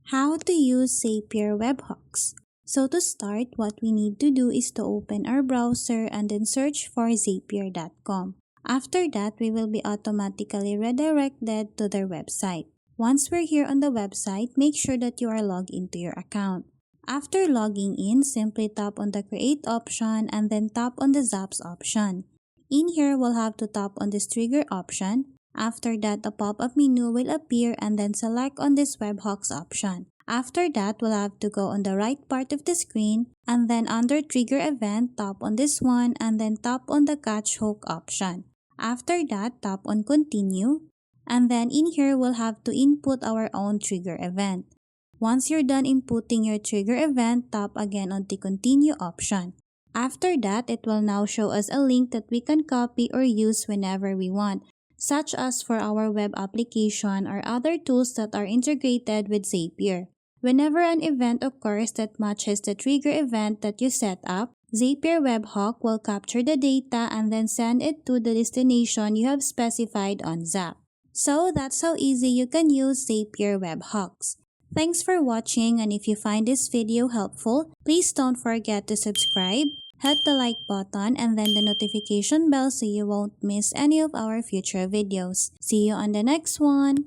How to use Zapier Webhooks. So to start, what we need to do is to open our browser and then search for zapier.com. After that, we will be automatically redirected to their website. Once we're here on the website, make sure that you are logged into your account. After logging in, simply tap on the Create option and then tap on the Zaps option. In here, we'll have to tap on this Trigger option. After that, a pop-up menu will appear and then select on this Webhooks option. After that, we'll have to go on the right part of the screen and then under Trigger Event, tap on this one and then tap on the Catch Hook option. After that, tap on Continue. And then in here, we'll have to input our own trigger event. Once you're done inputting your trigger event, tap again on the Continue option. After that, it will now show us a link that we can copy or use whenever we want, such as for our web application or other tools that are integrated with Zapier. Whenever an event occurs that matches the trigger event that you set up, Zapier Webhook will capture the data and then send it to the destination you have specified on Zap. So that's how easy you can use Zapier Webhooks. Thanks for watching, and if you find this video helpful, please don't forget to subscribe, hit the like button and then the notification bell so you won't miss any of our future videos. See you on the next one!